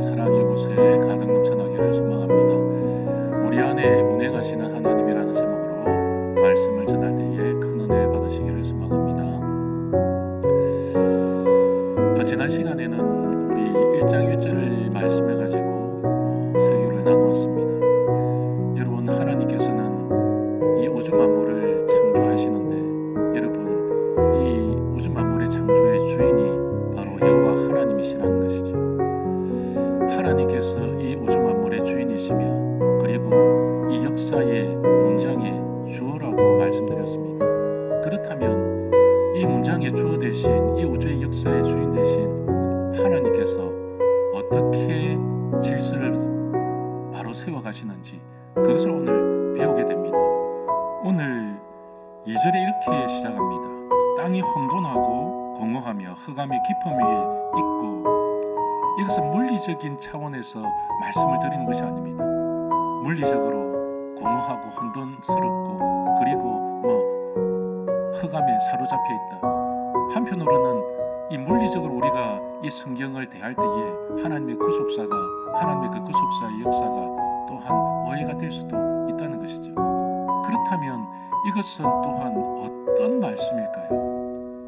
사랑 이곳에 가득 넘쳐나기를 소망합니다. 우리 안에 운행하시는 하나님이라는 제목으로 말씀을 전할 때에 큰 은혜 받으시기를 소망합니다. 지난 시간에는 우리 1장 1절을 말씀을 가지고 설교를 나누었습니다. 여러분, 하나님께서는 이 우주 만물을 창조하시는데 여러분, 이 우주 만물의 창조의 주인이 바로 여호와 하나님이시라는 것이죠. 하나님께서 이 우주 만물의 주인이시며 그리고 이 역사의 문장의 주어라고 말씀드렸습니다. 그렇다면 이 문장의 주어 대신 이 우주의 역사의 주인 대신 하나님께서 어떻게 질서를 바로 세워가시는지 그것을 오늘 배우게 됩니다. 오늘 2절에 이렇게 시작합니다. 땅이 혼돈하고 공허하며 흑암이 깊음 위에 있고, 이것은 물리적인 차원에서 말씀을 드리는 것이 아닙니다. 물리적으로 공허하고 혼돈스럽고 그리고 흑암에 사로잡혀 있다. 한편으로는 이 물리적으로 우리가 이 성경을 대할 때에 하나님의 구속사가, 하나님의 그 구속사의 역사가 또한 오해가 될 수도 있다는 것이죠. 그렇다면 이것은 또한 어떤 말씀일까요?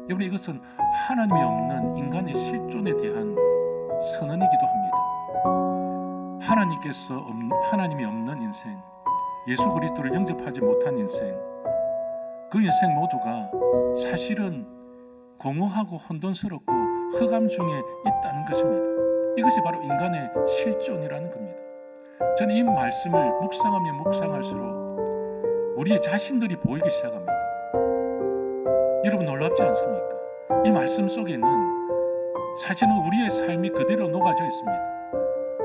여러분, 이것은 하나님이 없는 인간의 실존에 대한 선언이기도 합니다. 하나님이 없는 인생, 예수 그리스도를 영접하지 못한 인생, 그 인생 모두가 사실은 공허하고 혼돈스럽고 흑암 중에 있다는 것입니다. 이것이 바로 인간의 실존이라는 겁니다. 저는 이 말씀을 묵상하면 묵상할수록 우리의 자신들이 보이기 시작합니다. 여러분, 놀랍지 않습니까? 이 말씀 속에는 사실은 우리의 삶이 그대로 녹아져 있습니다.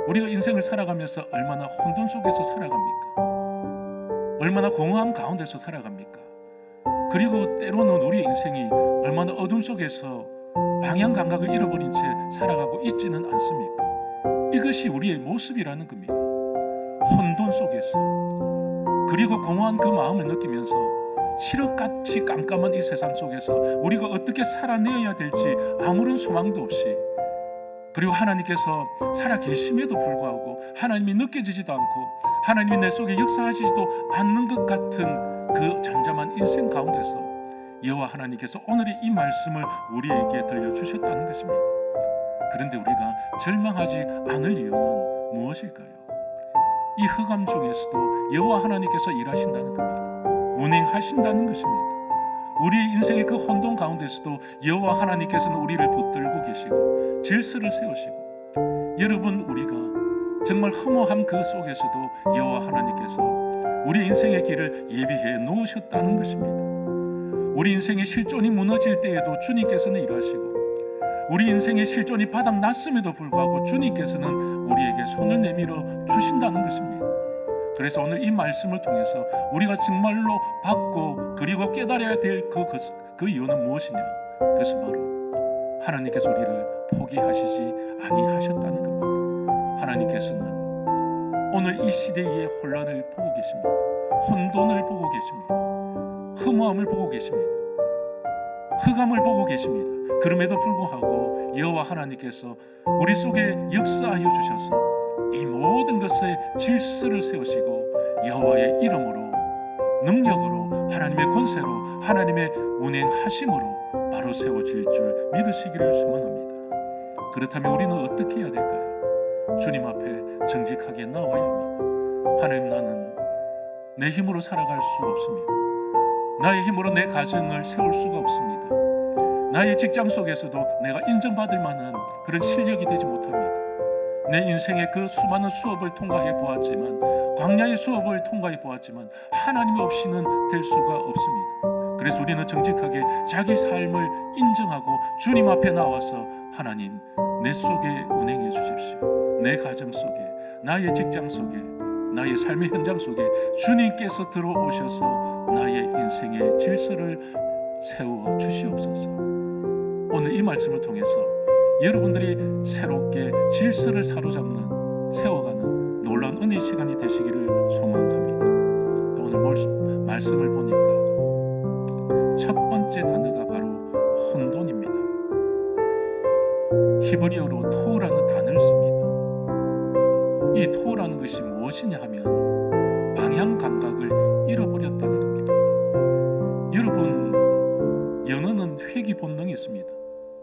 우리가 인생을 살아가면서 얼마나 혼돈 속에서 살아갑니까? 얼마나 공허함 가운데서 살아갑니까? 그리고 때로는 우리의 인생이 얼마나 어둠 속에서 방향 감각을 잃어버린 채 살아가고 있지는 않습니까? 이것이 우리의 모습이라는 겁니다. 혼돈 속에서, 그리고 공허한 그 마음을 느끼면서 칠흑같이 깜깜한 이 세상 속에서 우리가 어떻게 살아내어야 될지 아무런 소망도 없이, 그리고 하나님께서 살아계심에도 불구하고 하나님이 느껴지지도 않고 하나님이 내 속에 역사하시지도 않는 것 같은 그 잠잠한 인생 가운데서 여호와 하나님께서 오늘의 이 말씀을 우리에게 들려주셨다는 것입니다. 그런데 우리가 절망하지 않을 이유는 무엇일까요? 이 흑암 중에서도 여호와 하나님께서 일하신다는 겁니다. 운행하신다는 것입니다. 우리의 인생의 그 혼돈 가운데서도 여호와 하나님께서는 우리를 붙들고 계시고 질서를 세우시고, 여러분, 우리가 정말 허무함 그 속에서도 여호와 하나님께서 우리 인생의 길을 예비해 놓으셨다는 것입니다. 우리 인생의 실존이 무너질 때에도 주님께서는 일하시고, 우리 인생의 실존이 바닥났음에도 불구하고 주님께서는 우리에게 손을 내밀어 주신다는 것입니다. 그래서 오늘 이 말씀을 통해서 우리가 정말로 받고 그리고 깨달아야 될 그 이유는 무엇이냐? 그것은 바로 하나님께서 우리를 포기하시지 아니하셨다는 겁니다. 하나님께서는 오늘 이 시대의 혼란을 보고 계십니다. 혼돈을 보고 계십니다. 허무함을 보고 계십니다. 흑암을 보고 계십니다. 그럼에도 불구하고 여호와 하나님께서 우리 속에 역사하여 주셔서 이 모든 것의 질서를 세우시고 여호와의 이름으로, 능력으로, 하나님의 권세로, 하나님의 운행하심으로 바로 세워질 줄 믿으시기를 소망합니다. 그렇다면 우리는 어떻게 해야 될까요? 주님 앞에 정직하게 나와야 합니다. 하나님, 나는 내 힘으로 살아갈 수 없습니다. 나의 힘으로 내 가정을 세울 수가 없습니다. 나의 직장 속에서도 내가 인정받을 만한 그런 실력이 되지 못합니다. 내 인생의 그 수많은 수업을 통과해 보았지만, 광야의 수업을 통과해 보았지만 하나님이 없이는 될 수가 없습니다. 그래서 우리는 정직하게 자기 삶을 인정하고 주님 앞에 나와서 하나님, 내 속에 운행해 주십시오. 내 가정 속에, 나의 직장 속에, 나의 삶의 현장 속에 주님께서 들어오셔서 나의 인생의 질서를 세워 주시옵소서. 오늘 이 말씀을 통해서 여러분들이 새롭게 질서를 사로잡는, 세워가는 놀라운 은혜의 시간이 되시기를 소망합니다. 또 오늘 말씀을 보니까 첫 번째 단어가 바로 혼돈입니다. 히브리어로 토우라는 단어를 씁니다. 이 토라는 것이 무엇이냐 하면 방향 감각을 잃어버렸다는 겁니다. 여러분, 연어는 회귀 본능이 있습니다.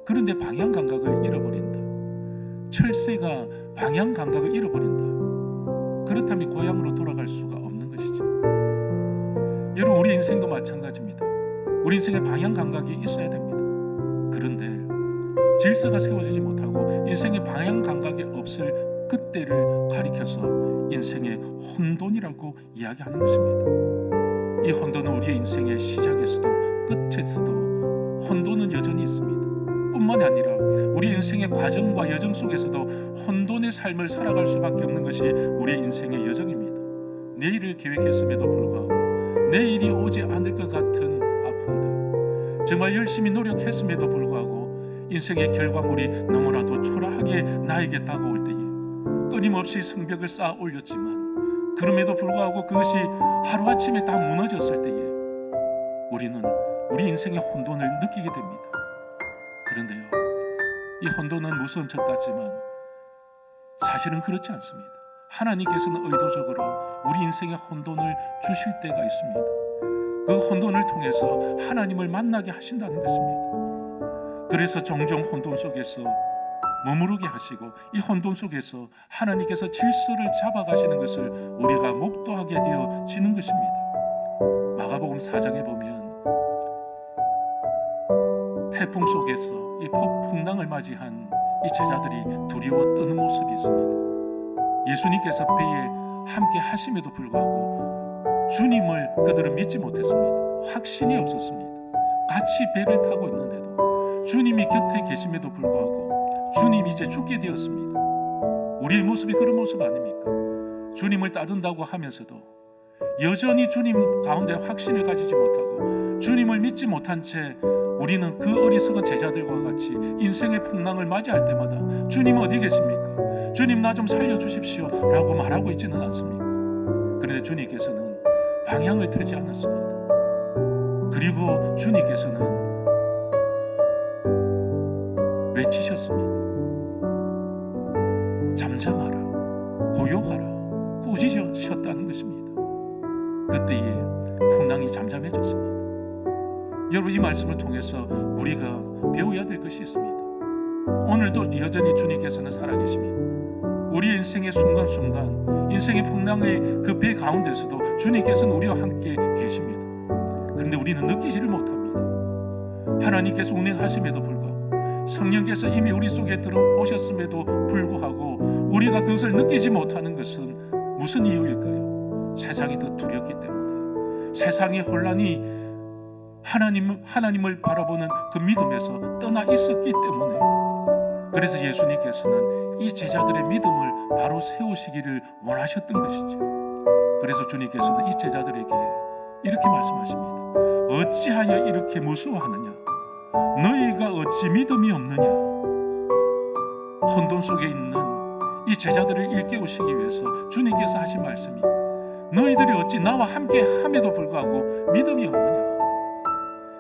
그런데 방향 감각을 잃어버린다. 철새가 방향 감각을 잃어버린다. 그렇다면 고향으로 돌아갈 수가 없는 것이죠. 여러분, 우리 인생도 마찬가지입니다. 우리 인생에 방향 감각이 있어야 됩니다. 그런데 질서가 세워지지 못하고 인생의 방향 감각이 없을 그때를 가리켜서 인생의 혼돈이라고 이야기하는 것입니다. 이 혼돈은 우리의 인생의 시작에서도 끝에서도 혼돈은 여전히 있습니다. 뿐만이 아니라 우리 인생의 과정과 여정 속에서도 혼돈의 삶을 살아갈 수밖에 없는 것이 우리의 인생의 여정입니다. 내일을 계획했음에도 불구하고 내일이 오지 않을 것 같은 아픔들, 정말 열심히 노력했음에도 불구하고 인생의 결과물이 너무나도 초라하게 나에게 다가올 때에 끊임없이 성벽을 쌓아 올렸지만 그럼에도 불구하고 그것이 하루아침에 다 무너졌을 때에 우리는 우리 인생의 혼돈을 느끼게 됩니다. 그런데요, 이 혼돈은 무서운 것 같지만 사실은 그렇지 않습니다. 하나님께서는 의도적으로 우리 인생의 혼돈을 주실 때가 있습니다. 그 혼돈을 통해서 하나님을 만나게 하신다는 것입니다. 그래서 종종 혼돈 속에서 머무르게 하시고 이 혼돈 속에서 하나님께서 질서를 잡아가시는 것을 우리가 목도하게 되어지는 것입니다. 마가복음 4장에 보면 태풍 속에서 이 폭풍랑을 맞이한 이 제자들이 두려워 떠는 모습이 있습니다. 예수님께서 배에 함께 하심에도 불구하고 주님을 그들은 믿지 못했습니다. 확신이 없었습니다. 같이 배를 타고 있는데도 주님이 곁에 계심에도 불구하고 주님이 이제 죽게 되었습니다. 우리의 모습이 그런 모습 아닙니까? 주님을 따른다고 하면서도 여전히 주님 가운데 확신을 가지지 못하고 주님을 믿지 못한 채 우리는 그 어리석은 제자들과 같이 인생의 풍랑을 맞이할 때마다 주님 어디 계십니까? 주님 나 좀 살려주십시오 라고 말하고 있지는 않습니까? 그런데 주님께서는 방향을 틀지 않았습니다. 그리고 주님께서는 외치셨습니다. 잠잠하라, 고요하라, 꾸짖으셨다는 것입니다. 그때에 풍랑이 잠잠해졌습니다. 여러분, 이 말씀을 통해서 우리가 배워야 될 것이 있습니다. 오늘도 여전히 주님께서는 살아계십니다. 우리 인생의 순간순간 인생의 풍랑의 그 배 가운데서도 주님께서는 우리와 함께 계십니다. 그런데 우리는 느끼지를 못합니다. 하나님께서 운행하심에도 불구하고 성령께서 이미 우리 속에 들어오셨음에도 불구하고 우리가 그것을 느끼지 못하는 것은 무슨 이유일까요? 세상이 더 두렵기 때문에, 세상의 혼란이 하나님을 바라보는 그 믿음에서 떠나 있었기 때문에, 그래서 예수님께서는 이 제자들의 믿음을 바로 세우시기를 원하셨던 것이죠. 그래서 주님께서는 이 제자들에게 이렇게 말씀하십니다. 어찌하여 이렇게 무서워하느냐? 너희가 어찌 믿음이 없느냐? 혼돈 속에 있는 이 제자들을 일깨우시기 위해서 주님께서 하신 말씀이, 너희들이 어찌 나와 함께 함에도 불구하고 믿음이 없느냐?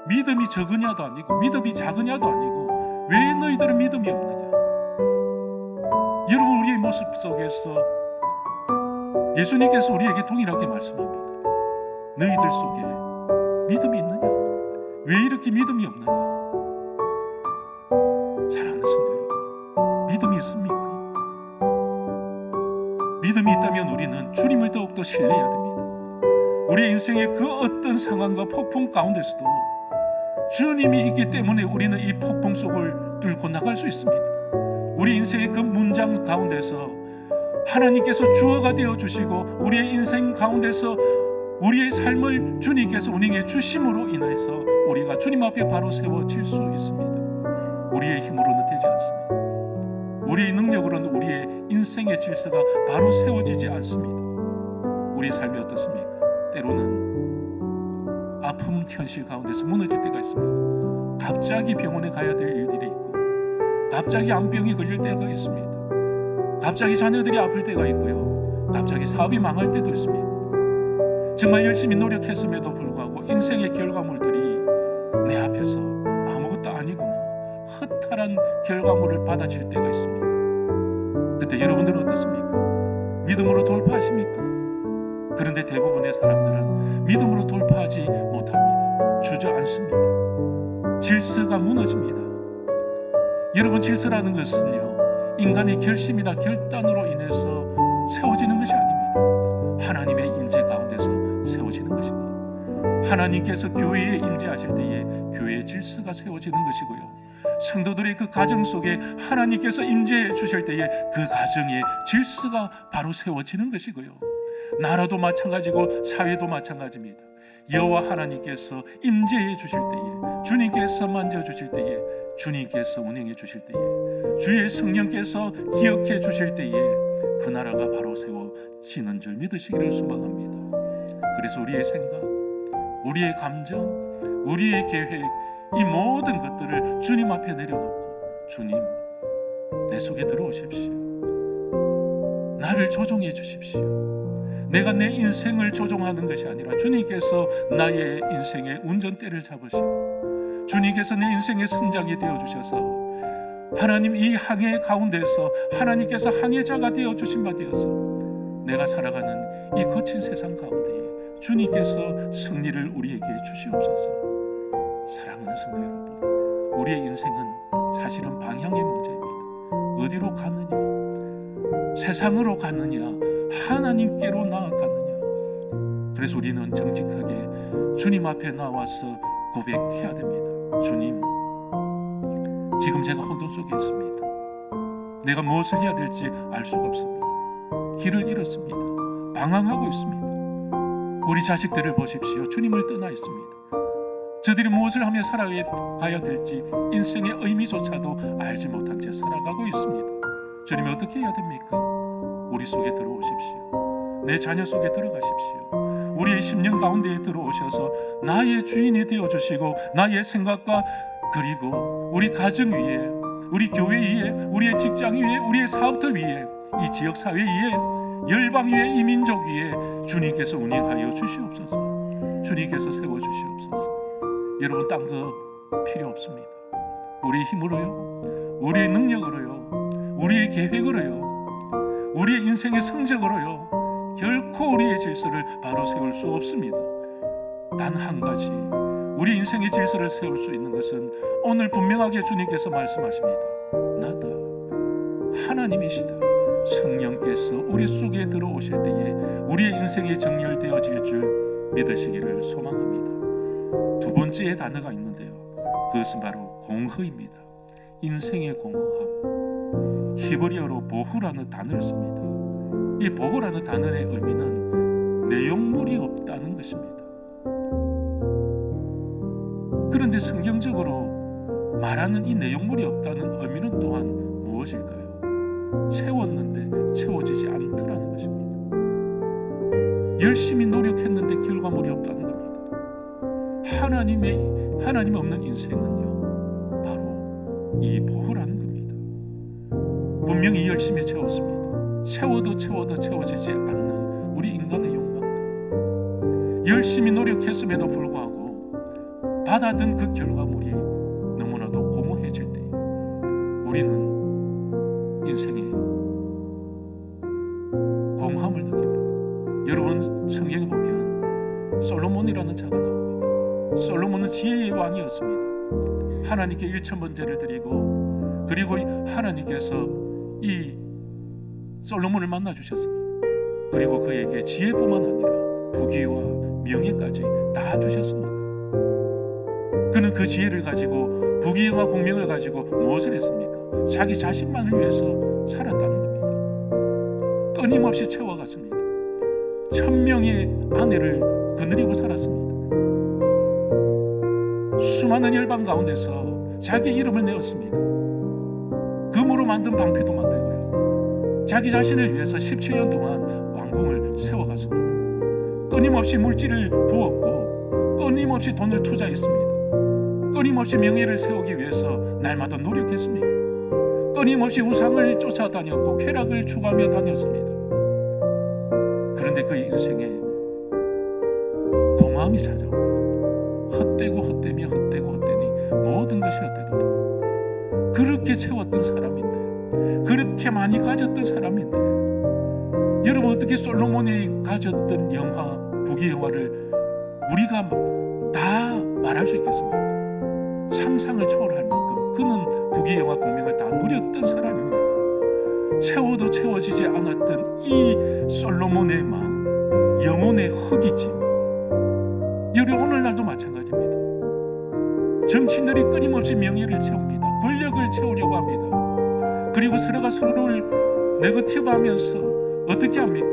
믿음이 적으냐도 아니고 믿음이 작으냐도 아니고 왜 너희들은 믿음이 없느냐? 여러분, 우리의 모습 속에서 예수님께서 우리에게 동일하게 말씀합니다. 너희들 속에 믿음이 있느냐? 왜 이렇게 믿음이 없느냐? 사랑하는 성도 여러분, 믿음이 있습니까? 믿음이 있다면 우리는 주님을 더욱더 신뢰해야 됩니다. 우리의 인생의 그 어떤 상황과 폭풍 가운데서도 주님이 있기 때문에 우리는 이 폭풍 속을 뚫고 나갈 수 있습니다. 우리 인생의 그 문장 가운데서 하나님께서 주어가 되어주시고 우리의 인생 가운데서 우리의 삶을 주님께서 운행해 주심으로 인해서 우리가 주님 앞에 바로 세워질 수 있습니다. 우리의 힘으로는 되지 않습니다. 우리의 능력으로는 우리의 인생의 질서가 바로 세워지지 않습니다. 우리의 삶이 어떻습니까? 때로는 아픔 현실 가운데서 무너질 때가 있습니다. 갑자기 병원에 가야 될 일들이 있고, 갑자기 암병이 걸릴 때가 있습니다. 갑자기 자녀들이 아플 때가 있고요, 갑자기 사업이 망할 때도 있습니다. 정말 열심히 노력했음에도 불구하고 인생의 결과물들이 내 앞에서 아무것도 아니구나, 허탈한 결과물을 받아칠 때가 있습니다. 그때 여러분들은 어떻습니까? 믿음으로 돌파하십니까? 그런데 대부분의 사람들은 믿음으로 돌파하지 못합니다. 주저앉습니다. 질서가 무너집니다. 여러분, 질서라는 것은요, 인간의 결심이나 결단으로 인해서 세워지는 것이 아닙니다. 하나님의 임재 가운데서 세워지는 것입니다. 하나님께서 교회에 임재하실 때에 교회의 질서가 세워지는 것이고요, 성도들의 그 가정 속에 하나님께서 임재해 주실 때에 그 가정의 질서가 바로 세워지는 것이고요, 나라도 마찬가지고 사회도 마찬가지입니다. 여호와 하나님께서 임재해 주실 때에, 주님께서 만져주실 때에, 주님께서 운행해 주실 때에, 주의 성령께서 기억해 주실 때에 그 나라가 바로 세워지는 줄 믿으시기를 소망합니다. 그래서 우리의 생각, 우리의 감정, 우리의 계획, 이 모든 것들을 주님 앞에 내려놓고, 주님, 내 속에 들어오십시오. 나를 조종해 주십시오. 내가 내 인생을 조종하는 것이 아니라 주님께서 나의 인생의 운전대를 잡으시고, 주님께서 내 인생의 선장이 되어주셔서 하나님 이 항해 가운데서 하나님께서 항해자가 되어주신 바 되어서 내가 살아가는 이 거친 세상 가운데에 주님께서 승리를 우리에게 주시옵소서. 사랑하는 성도 여러분, 우리의 인생은 사실은 방향의 문제입니다. 어디로 가느냐, 세상으로 가느냐, 하나님께로 나아가느냐. 그래서 우리는 정직하게 주님 앞에 나와서 고백해야 됩니다. 주님, 지금 제가 혼돈 속에 있습니다. 내가 무엇을 해야 될지 알 수가 없습니다. 길을 잃었습니다. 방황하고 있습니다. 우리 자식들을 보십시오. 주님을 떠나 있습니다. 저들이 무엇을 하며 살아가야 될지 인생의 의미조차도 알지 못한 채 살아가고 있습니다. 주님, 어떻게 해야 됩니까? 우리 속에 들어오십시오. 내 자녀 속에 들어가십시오. 우리의 심령 가운데에 들어오셔서 나의 주인이 되어주시고, 나의 생각과 그리고 우리 가정 위에, 우리 교회 위에, 우리의 직장 위에, 우리의 사업터 위에, 이 지역사회 위에, 열방 위에, 이 민족 위에 주님께서 운행하여 주시옵소서. 주님께서 세워주시옵소서. 여러분, 딴 거 필요 없습니다. 우리의 힘으로요, 우리의 능력으로요, 우리의 계획으로요, 우리의 인생의 성적으로요 결코 우리의 질서를 바로 세울 수 없습니다. 단 한 가지, 우리 인생의 질서를 세울 수 있는 것은 오늘 분명하게 주님께서 말씀하십니다. 나다, 하나님이시다. 성령께서 우리 속에 들어오실 때에 우리의 인생이 정렬되어질 줄 믿으시기를 소망합니다. 두 번째의 단어가 있는데요, 그것은 바로 공허입니다. 인생의 공허함. 히브리어로 보후라는 단어를 씁니다. 이 보후라는 단어의 의미는 내용물이 없다는 것입니다. 그런데 성경적으로 말하는 이 내용물이 없다는 의미는 또한 무엇일까요? 채웠는데 채워지지 않더라는 것입니다. 열심히 노력했는데 결과물이 없다는 겁니다. 하나님 없는 인생은요, 바로 이 보후라는 겁니다. 분명히 열심히 채웠습니다. 채워도 채워지지 않는 우리 인간의 욕망들, 열심히 노력했음에도 불구하고 받아든 그 결과물이 너무나도 공허해질 때 우리는 인생에 공허함을 느낍니다. 여러분, 성경에 보면 솔로몬이라는 자가 나옵니다. 솔로몬은 지혜의 왕이었습니다. 하나님께 1,000번제를 드리고, 그리고 하나님께서 이 솔로몬을 만나 주셨습니다. 그리고 그에게 지혜뿐만 아니라 부귀와 명예까지 다 주셨습니다. 그는 그 지혜를 가지고, 부귀와 공명을 가지고 무엇을 했습니까? 자기 자신만을 위해서 살았다는 겁니다. 끊임없이 채워갔습니다. 1,000명의 아내를 거느리고 살았습니다. 수많은 열방 가운데서 자기 이름을 내었습니다. 금으로 만든 방패도 만들고요, 자기 자신을 위해서 17년 동안 왕궁을 세워갔습니다. 끊임없이 물질을 부었고, 끊임없이 돈을 투자했습니다. 끊임없이 명예를 세우기 위해서 날마다 노력했습니다. 끊임없이 우상을 쫓아다녔고 쾌락을 추구하며 다녔습니다. 그런데 그의 인생에 공허함이 찾아옵니다. 헛되며 헛되니 모든 것이 헛되도다. 그렇게 채웠던 사람인데, 그렇게 많이 가졌던 사람인데 여러분, 어떻게 솔로몬이 가졌던 영화, 부귀영화를 우리가 다 말할 수 있겠습니까? 상상을 초월할 만큼 그는 부귀영화 공명을 다 누렸던 사람입니다. 채워도 채워지지 않았던 이 솔로몬의 마음, 영혼의 흙이지. 여러분, 오늘날도 마찬가지입니다. 정치인들이 끊임없이 명예를 채웁니다. 권력을 채우려고 합니다. 그리고 서로가 서로를 네거티브하면서 어떻게 합니까?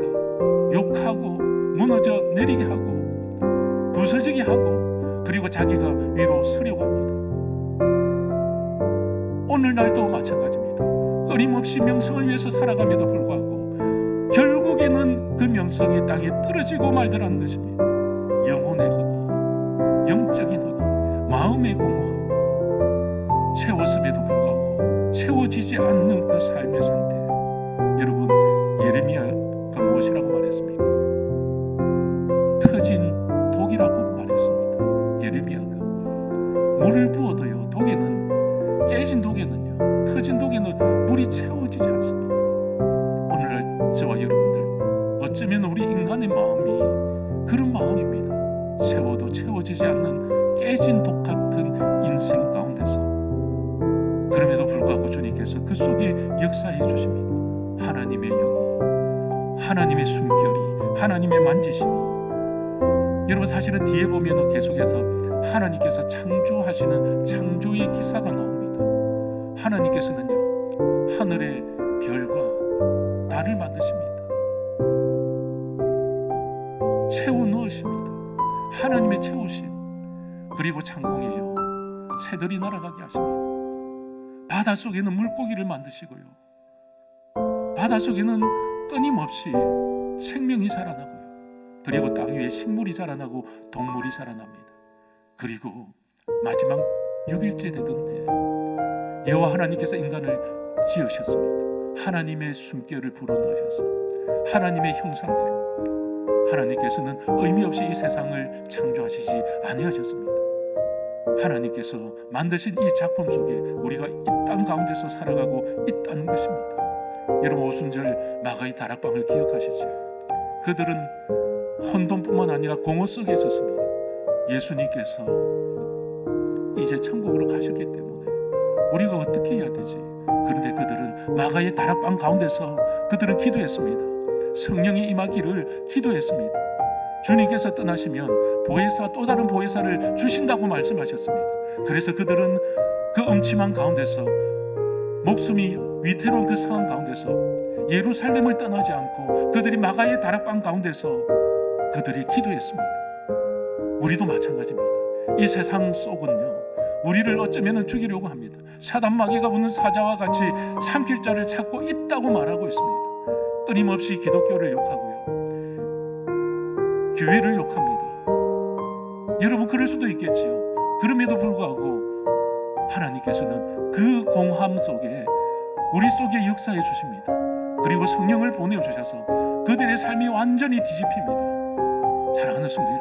욕하고 무너져 내리게 하고 부서지게 하고, 그리고 자기가 위로 서려고 합니다. 오늘날도 마찬가지입니다. 끊임없이 명성을 위해서 살아감에도 불구하고 결국에는 그 명성이 땅에 떨어지고 말더라는 것입니다. 영혼의 흙이, 영적인 흙이, 마음의 공허함, 채웠음에도 불구하고 채워지지 않는 그 삶의 상태. 여러분, 예레미야가 무엇이라고 말했습니까? 터진 독이라고 말했습니다. 예레미야가 물을 부어도요, 독에는, 깨진 독에는요, 터진 독에는 물이 채워지지 않습니다. 오늘날 저와 여러분들, 어쩌면 우리 인간의 마음이 그런 마음입니다. 채워도 채워지지 않는 깨진 독 같은 인생 가운데서, 그럼에도 불구하고 주님께서 그 속에 역사해 주십니다. 하나님의 영이, 하나님의 숨결이, 하나님의 만지심이. 여러분, 사실은 뒤에 보면 계속해서 하나님께서 창조하시는 창조의 기사가 나옵니다. 하나님께서는요, 하늘의 별과 달을 만드십니다. 채워 넣으십니다. 하나님의 채우심. 그리고 창공에요, 새들이 날아가게 하십니다. 바닷속에는 물고기를 만드시고요, 바닷속에는 끊임없이 생명이 자라나고요, 그리고 땅 위에 식물이 자라나고 동물이 자라납니다. 그리고 마지막 6일째 되던 해, 여호와 하나님께서 인간을 지으셨습니다. 하나님의 숨결을 불어넣으셔서 하나님의 형상대로. 하나님께서는 의미 없이 이 세상을 창조하시지 아니하셨습니다. 하나님께서 만드신 이 작품 속에 우리가 이 땅 가운데서 살아가고 있다는 것입니다. 여러분, 오순절 마가의 다락방을 기억하시죠? 그들은 혼돈뿐만 아니라 공허 속에 있었습니다. 예수님께서 이제 천국으로 가셨기 때문에 우리가 어떻게 해야 되지? 그런데 그들은 마가의 다락방 가운데서 그들은 기도했습니다. 성령이 임하기를 기도했습니다. 주님께서 떠나시면 보혜사, 또 다른 보혜사를 주신다고 말씀하셨습니다. 그래서 그들은 그 음침한 가운데서, 목숨이 위태로운 그 상황 가운데서 예루살렘을 떠나지 않고 그들이 마가의 다락방 가운데서 그들이 기도했습니다. 우리도 마찬가지입니다. 이 세상 속은요, 우리를 어쩌면 죽이려고 합니다. 사단 마귀가 붙는 사자와 같이 삼킬 자를 찾고 있다고 말하고 있습니다. 끊임없이 기독교를 욕하고요, 교회를 욕합니다. 여러분, 그럴 수도 있겠지요. 그럼에도 불구하고 하나님께서는 그 공함 속에 우리 속에 역사해 주십니다. 그리고 성령을 보내주셔서 그들의 삶이 완전히 뒤집힙니다. 사랑하는 성도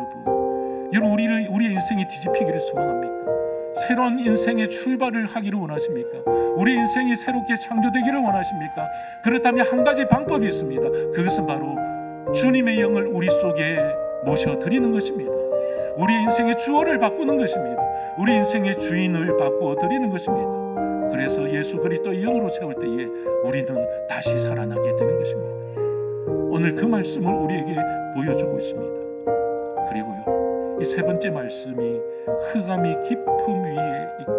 여러분, 우리의 인생이 뒤집히기를 소망합니까? 새로운 인생의 출발을 하기를 원하십니까? 우리 인생이 새롭게 창조되기를 원하십니까? 그렇다면 한 가지 방법이 있습니다. 그것은 바로 주님의 영을 우리 속에 모셔드리는 것입니다. 우리 인생의 주어를 바꾸는 것입니다. 우리 인생의 주인을 바꾸어드리는 것입니다. 그래서 예수 그리스도의 영으로 채울 때에 우리는 다시 살아나게 되는 것입니다. 오늘 그 말씀을 우리에게 보여주고 있습니다. 그리고요, 이 세 번째 말씀이 흑암이 깊음 위에 있고,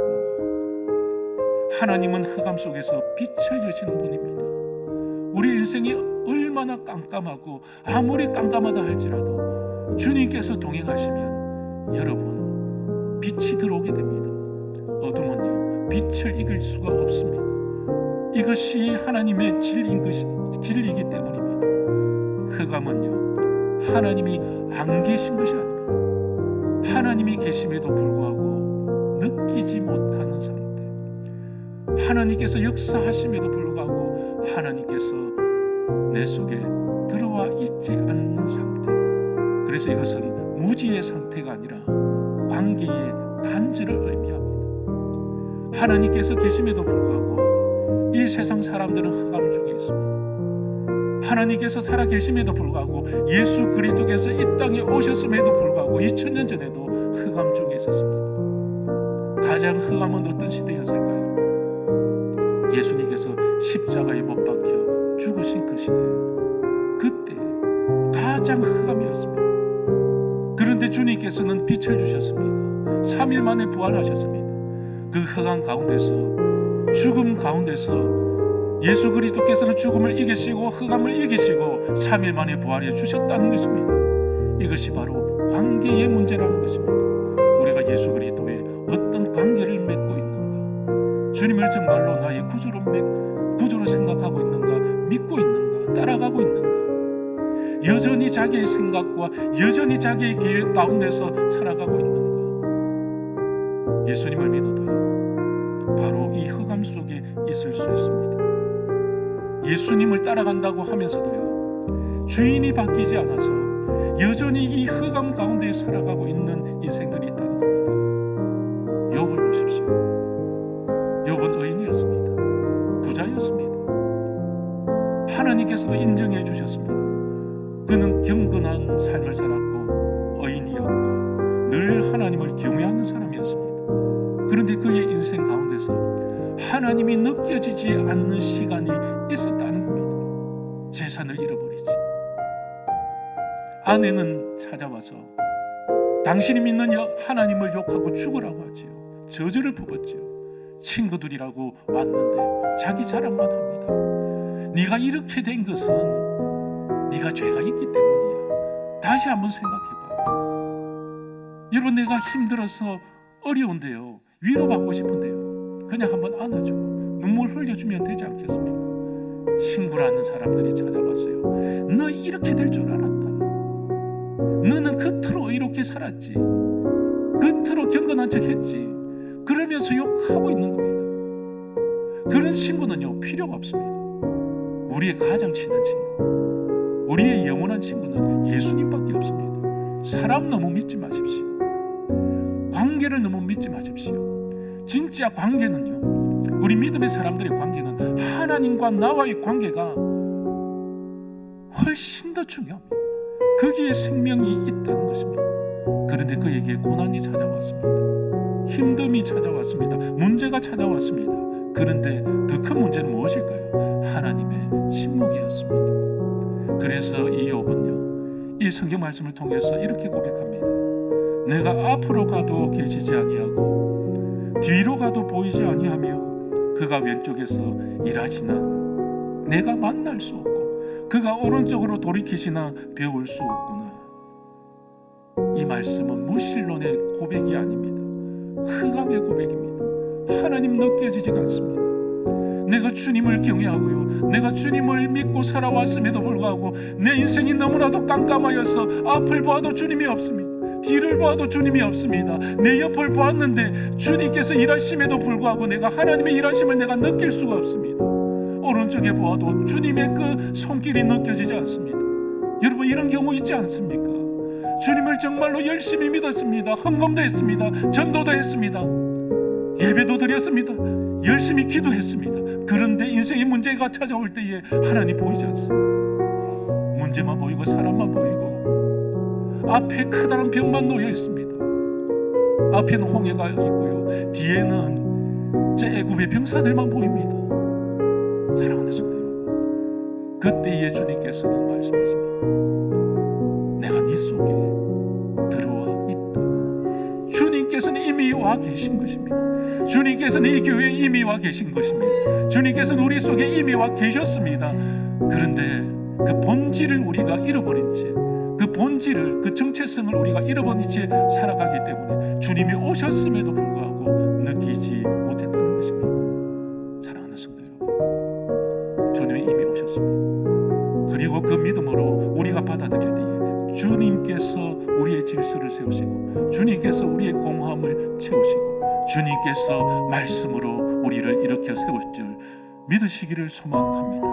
하나님은 흑암 속에서 빛을 여시는 분입니다. 우리 인생이 얼마나 깜깜하고 아무리 깜깜하다 할지라도 주님께서 동행하시면 여러분, 빛이 들어오게 됩니다. 어둠은요, 빛을 이길 수가 없습니다. 이것이 하나님의 진리이기 때문입니다. 흑암은요, 하나님이 안 계신 것이 아닙니다. 하나님이 계심에도 불구하고 느끼지 못하는 상태, 하나님께서 역사하심에도 불구하고 하나님께서 내 속에 들어와 있지 않는 상태. 그래서 이것은 무지의 상태가 아니라 관계의 단절을 의미합니다. 하나님께서 계심에도 불구하고 이 세상 사람들은 흑암 중에 있습니다. 하나님께서 살아계심에도 불구하고 예수 그리스도께서 이 땅에 오셨음에도 불구하고 2000년 전에도 흑암 중에 있었습니다. 가장 흑암은 어떤 시대였을까요? 예수님께서 십자가에 못 박혀 죽으신 그 시대, 그때 가장 흑암이었습니다. 그런데 주님께서는 빛을 주셨습니다. 3일 만에 부활하셨습니다. 그 흑암 가운데서, 죽음 가운데서 예수 그리스도께서는 죽음을 이기시고 흑암을 이기시고 3일 만에 부활해 주셨다는 것입니다. 이것이 바로 관계의 문제라는 것입니다. 우리가 예수 그리스도의 어떤 관계를 맺고 있는가, 주님을 정말로 나의 구주로 생각하고 있는가, 믿고 있는가, 따라가고 있는가, 여전히 자기의 생각과 여전히 자기의 계획 가운데서 살아가고 있는가. 예수님을 믿어도요, 바로 이 흑암 속에 있을 수 있습니다. 예수님을 따라간다고 하면서도요, 주인이 바뀌지 않아서 여전히 이 흑암 가운데 살아가고 있는 인생들이 있다는 겁니다. 욥을 보십시오. 욥은 의인이었습니다. 부자였습니다. 하나님께서도 인정해 주셨습니다. 그는 경건한 삶을 살았고 의인이었고 늘 하나님을 경외하는 사람이었습니다. 그런데 그의 인생 가운데서 하나님이 느껴지지 않는 시간이 있었다는 겁니다. 재산을 잃어버리지. 아내는 찾아와서 당신이 믿는 하나님을 욕하고 죽으라고 하지요. 저주를 부었지요. 친구들이라고 왔는데 자기 자랑만 합니다. 네가 이렇게 된 것은 네가 죄가 있기 때문이야. 다시 한번 생각해봐. 여러분, 내가 힘들어서 어려운데요, 위로받고 싶은데요, 그냥 한번 안아줘, 눈물 흘려주면 되지 않겠습니까? 친구라는 사람들이 찾아왔어요. 너 이렇게 될 줄 알았다. 너는 겉으로 이렇게 살았지, 겉으로 경건한 척 했지, 그러면서 욕하고 있는 겁니다. 그런 친구는요, 필요가 없습니다. 우리의 가장 친한 친구, 우리의 영원한 친구는 예수님밖에 없습니다. 사람 너무 믿지 마십시오. 관계를 너무 믿지 마십시오. 진짜 관계는요, 우리 믿음의 사람들의 관계는 하나님과 나와의 관계가 훨씬 더 중요합니다. 거기에 생명이 있다는 것입니다. 그런데 그에게 고난이 찾아왔습니다. 힘듦이 찾아왔습니다. 문제가 찾아왔습니다. 그런데 더 큰 문제는 무엇일까요? 하나님의 침묵이었습니다. 그래서 이 욥은요, 이 성경 말씀을 통해서 이렇게 고백합니다. 내가 앞으로 가도 계시지 아니하고 뒤로 가도 보이지 아니하며 그가 왼쪽에서 일하시나 내가 만날 수 없고 그가 오른쪽으로 돌이키시나 배울 수 없구나. 이 말씀은 무신론의 고백이 아닙니다. 흑암의 고백입니다. 하나님 느껴지지가 않습니다. 내가 주님을 경외하고요, 내가 주님을 믿고 살아왔음에도 불구하고 내 인생이 너무나도 깜깜하여서 앞을 보아도 주님이 없습니다. 뒤를 보아도 주님이 없습니다. 내 옆을 보았는데 주님께서 일하심에도 불구하고 내가 하나님의 일하심을 내가 느낄 수가 없습니다. 오른쪽에 보아도 주님의 그 손길이 느껴지지 않습니다. 여러분, 이런 경우 있지 않습니까? 주님을 정말로 열심히 믿었습니다. 헌금도 했습니다. 전도도 했습니다. 예배도 드렸습니다. 열심히 기도했습니다. 그런데 인생의 문제가 찾아올 때에 하나님 보이지 않습니다. 문제만 보이고 사람만 보이고 앞에 커다란 벽만 놓여 있습니다. 앞에는 홍해가 있고요, 뒤에는 저 애굽의 병사들만 보입니다. 사랑하는 성도 여러분, 그때에 주님께서는 말씀하십니다. 내가 네 속에 들어와 있다. 주님께서는 이미 와 계신 것입니다. 주님께서는 이 교회에 이미 와 계신 것입니다. 주님께서는 우리 속에 이미 와 계셨습니다. 그런데 그 본질을 우리가 잃어버린 채, 그 본질을, 그 정체성을 우리가 잃어버린 채 살아가기 때문에 주님이 오셨음에도 불구하고 느끼지 못했다는 것입니다. 사랑하는 성도 여러분, 주님이 이미 오셨습니다. 그리고 그 믿음으로 우리가 받아들일 때에 주님께서 우리의 질서를 세우시고 주님께서 우리의 공허함을 채우시고 주님께서 말씀으로 우리를 일으켜 세우실 줄 믿으시기를 소망합니다.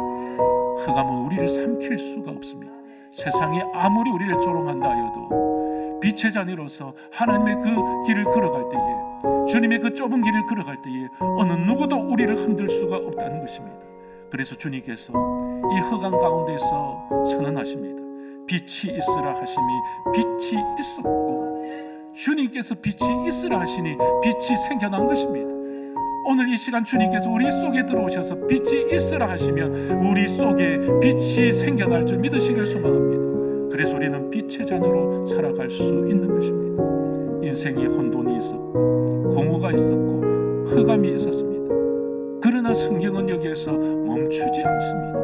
흑암은 우리를 삼킬 수가 없습니다. 세상이 아무리 우리를 조롱한다 하여도 빛의 자녀로서 하나님의 그 길을 걸어갈 때에, 주님의 그 좁은 길을 걸어갈 때에 어느 누구도 우리를 흔들 수가 없다는 것입니다. 그래서 주님께서 이 흑암 가운데서 선언하십니다. 빛이 있으라 하심이 빛이 있었고, 주님께서 빛이 있으라 하시니 빛이 생겨난 것입니다. 오늘 이 시간 주님께서 우리 속에 들어오셔서 빛이 있으라 하시면 우리 속에 빛이 생겨날 줄 믿으시길 소망합니다. 그래서 우리는 빛의 자녀로 살아갈 수 있는 것입니다. 인생에 혼돈이 있었고 공허가 있었고 흑암이 있었습니다. 그러나 성경은 여기에서 멈추지 않습니다.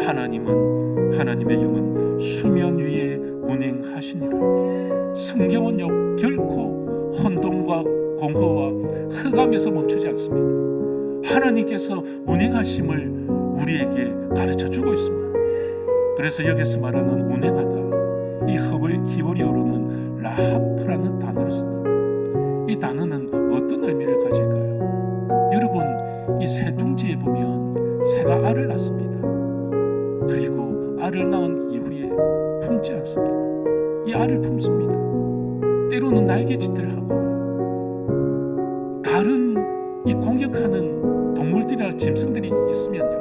하나님의 영은 수면 위에 운행하시니라. 성경은 결코 혼돈과 공허와 흑암에서 멈추지 않습니다. 하나님께서 운행하심을 우리에게 가르쳐주고 있습니다. 그래서 여기서 말하는 운행하다, 이 히브리어로는 라하프라는 단어를 씁니다. 이 단어는 어떤 의미를 가질까요? 여러분, 이 새둥지에 보면 새가 알을 낳습니다. 그리고 알을 낳은 이후에 품지 않습니다. 이 알을 품습니다. 때로는 날개짓을 하고 다른 이 공격하는 동물들이나 짐승들이 있으면요,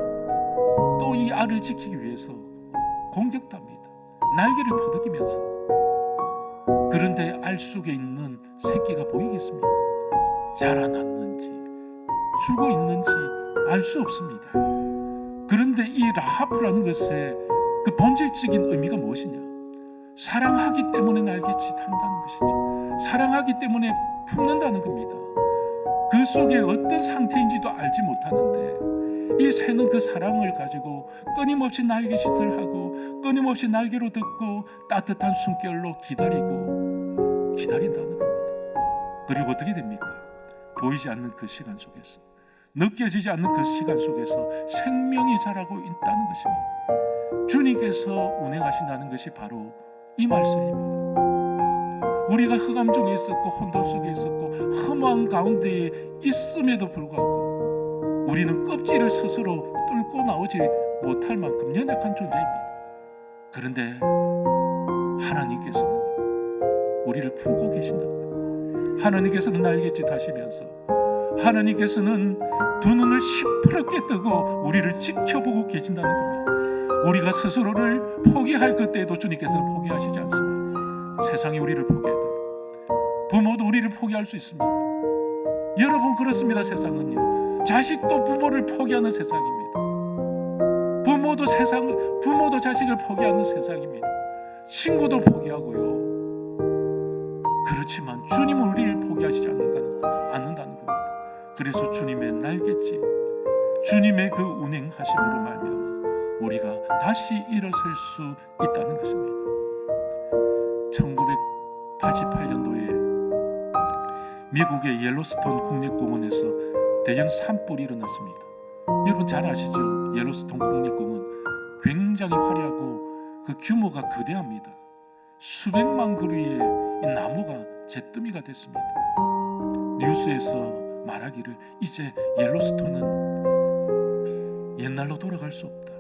또 이 알을 지키기 위해서 공격도 합니다. 날개를 퍼덕이면서. 그런데 알 속에 있는 새끼가 보이겠습니까? 자라났는지 죽어 있는지 알 수 없습니다. 그런데 이 라하프라는 것의 그 본질적인 의미가 무엇이냐? 사랑하기 때문에 날개짓한다는 것이죠. 사랑하기 때문에 품는다는 겁니다. 그 속에 어떤 상태인지도 알지 못하는데 이 새는 그 사랑을 가지고 끊임없이 날개짓을 하고 끊임없이 날개로 덮고 따뜻한 숨결로 기다린다는 겁니다. 그리고 어떻게 됩니까? 보이지 않는 그 시간 속에서, 느껴지지 않는 그 시간 속에서 생명이 자라고 있다는 것입니다. 주님께서 운행하신다는 것이 바로 이 말씀입니다. 우리가 흑암 중에 있었고 혼돈 속에 있었고 험한 가운데에 있음에도 불구하고 우리는 껍질을 스스로 뚫고 나오지 못할 만큼 연약한 존재입니다. 그런데 하나님께서는 우리를 품고 계신답니다. 하나님께서는 날개짓 하시면서 하나님께서는 두 눈을 시퍼렇게 뜨고 우리를 지켜보고 계신다는 겁니다. 우리가 스스로를 포기할 그때에도 주님께서는 포기하시지 않습니다. 세상이 우리를 포기해도 부모도 우리를 포기할 수 있습니다. 여러분, 그렇습니다. 세상은요, 자식도 부모를 포기하는 세상입니다. 부모도 자식을 포기하는 세상입니다. 친구도 포기하고요. 그렇지만 주님은 우리를 포기하시지 않는다는 겁니다. 그래서 주님의 날갯짓, 주님의 그 운행하심으로 말미암아 우리가 다시 일어설 수 있다는 것입니다. 1988년도에 미국의 옐로스톤 국립공원에서 대형 산불이 일어났습니다. 여러분 잘 아시죠? 옐로스톤 국립공원 굉장히 화려하고 그 규모가 거대합니다. 수백만 그루의 나무가 잿더미가 됐습니다. 뉴스에서 말하기를 이제 옐로스톤은 옛날로 돌아갈 수 없다.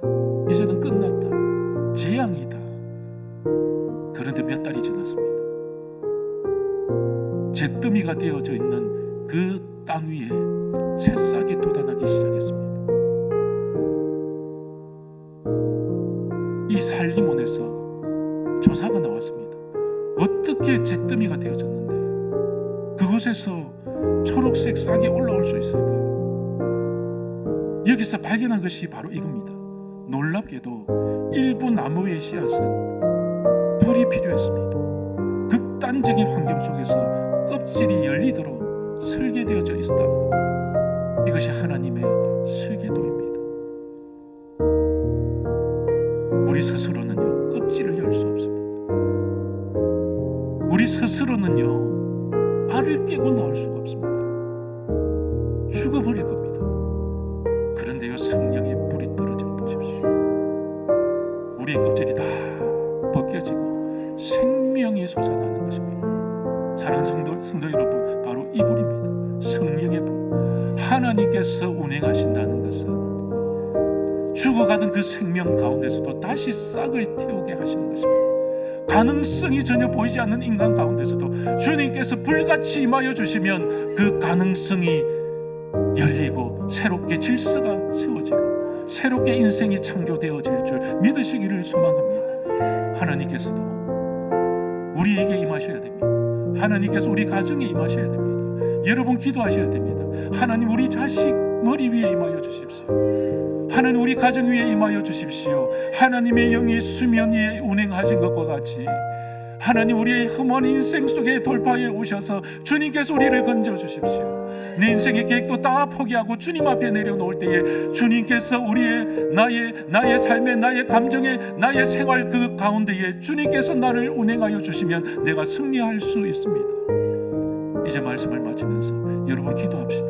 이제는 끝났다. 재앙이다. 그런데 몇 달이 지났습니다. 잿더미가 되어져 있는 그 땅 위에 새싹이 돋아나기 시작했습니다. 이 산림원에서 조사가 나왔습니다. 어떻게 잿더미가 되어졌는데 그곳에서 초록색 싹이 올라올 수 있을까? 여기서 발견한 것이 바로 이겁니다. 놀랍게도 일부 나무의 씨앗은 불이 필요했습니다. 극단적인 환경 속에서 껍질이 열리도록 설계되어져 있었다는 겁니다. 이것이 하나님의 설계도입니다. 우리 스스로는요, 껍질을 열 수 없습니다. 우리 스스로는요, 알을 깨고 나올 수가 없습니다. 죽어버릴 겁니다. 그런데요, 성령의 불이 떨어져 보십시오. 우리의 껍질이 다 벗겨지고 생명이 솟아나는 것입니다. 사랑하는 성도 여러분, 바로 이 불입니다. 성령의 불. 하나님께서 운행하신다는 것은 죽어가던 그 생명 가운데서도 다시 싹을 틔우게 하시는 것입니다. 가능성이 전혀 보이지 않는 인간 가운데서도 주님께서 불같이 임하여 주시면 그 가능성이 열리고 새롭게 질서가 세워지고 새롭게 인생이 창조되어질 줄 믿으시기를 소망합니다. 하나님께서도 우리에게 임하셔야 됩니다. 하나님께서 우리 가정에 임하셔야 됩니다. 여러분 기도하셔야 됩니다. 하나님 우리 자식 머리 위에 임하여 주십시오. 하나님 우리 가정 위에 임하여 주십시오. 하나님의 영이 수면 위에 운행하신 것과 같이 하나님 우리의 험한 인생 속에 돌파해 오셔서 주님께서 우리를 건져 주십시오. 내 인생의 계획도 다 포기하고 주님 앞에 내려놓을 때에 주님께서 나의 삶에, 나의 감정에, 나의 생활 그 가운데에 주님께서 나를 운행하여 주시면 내가 승리할 수 있습니다. 이제 말씀을 마치면서 여러분 기도합시다.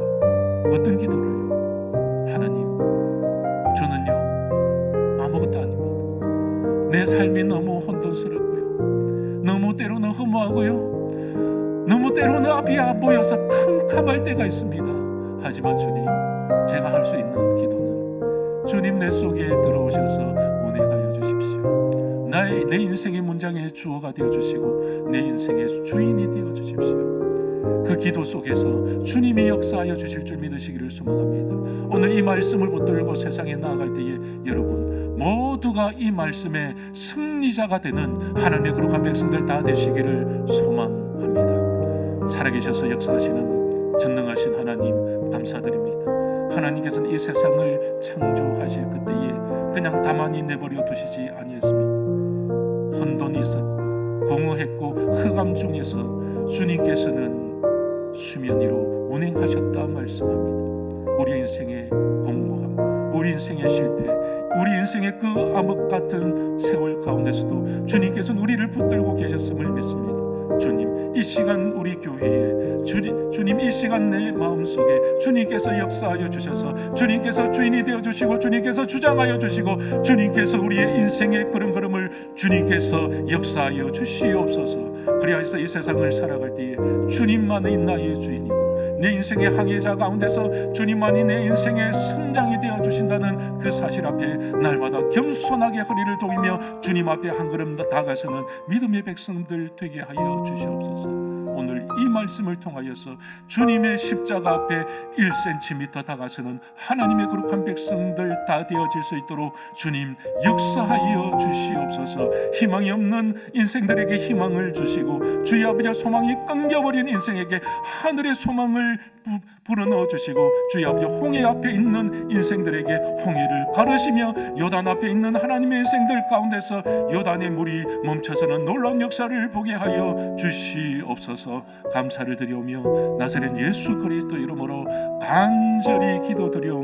어떤 기도를요? 하나님, 저는요 아무것도 아닙니다. 내 삶이 너무 혼돈스럽고요, 너무 때로는 허무하고요, 너무 때로는 앞이 안 보여서 캄캄할 때가 있습니다. 하지만 주님, 제가 할 수 있는 기도는 주님 내 속에 들어오셔서 운행하여 주십시오. 내 인생의 문장의 주어가 되어주시고 내 인생의 주인이 되어주십시오. 그 기도 속에서 주님이 역사하여 주실 줄 믿으시기를 소망합니다. 오늘 이 말씀을 붙들고 세상에 나아갈 때에 여러분 모두가 이 말씀의 승리자가 되는 하나님의 거룩한 백성들 다 되시기를 소망합니다. 살아계셔서 역사하시는 전능하신 하나님 감사드립니다. 하나님께서는 이 세상을 창조하실 그때에 그냥 가만히 내버려 두시지 아니했습니다. 혼돈이 있었고 공허했고 흑암 중에서 주님께서는 수면 위로 운행하셨다 말씀합니다. 우리 인생의 공고함, 우리 인생의 실패, 우리 인생의 그 암흑 같은 세월 가운데서도 주님께서는 우리를 붙들고 계셨음을 믿습니다. 주님, 이 시간 우리 교회에 주님 이 시간 내 마음속에 주님께서 역사하여 주셔서 주님께서 주인이 되어주시고 주님께서 주장하여 주시고 주님께서 우리의 인생의 걸음걸음을 주님께서 역사하여 주시옵소서. 그리하여서 이 세상을 살아갈 때에 주님만이 나의 주인이고 내 인생의 항해자 가운데서 주님만이 내 인생의 선장이 되어주신다는 그 사실 앞에 날마다 겸손하게 허리를 동이며 주님 앞에 한 걸음 다가서는 믿음의 백성들 되게 하여 주시옵소서. 오늘 이 말씀을 통하여서 주님의 십자가 앞에 1cm 다가서는 하나님의 거룩한 백성들 다 되어질 수 있도록 주님 역사하여 주시옵소서. 희망이 없는 인생들에게 희망을 주시고 주의 아버지 소망이 끊겨버린 인생에게 하늘의 소망을 불어넣어 주시고 주의 아버지 홍해 앞에 있는 인생들에게 홍해를 가르시며 요단 앞에 있는 하나님의 인생들 가운데서 요단의 물이 멈춰서는 놀라운 역사를 보게 하여 주시옵소서. 감사를 드리오며 나사렛 예수 그리스도 이름으로 간절히 기도드리옵나이다.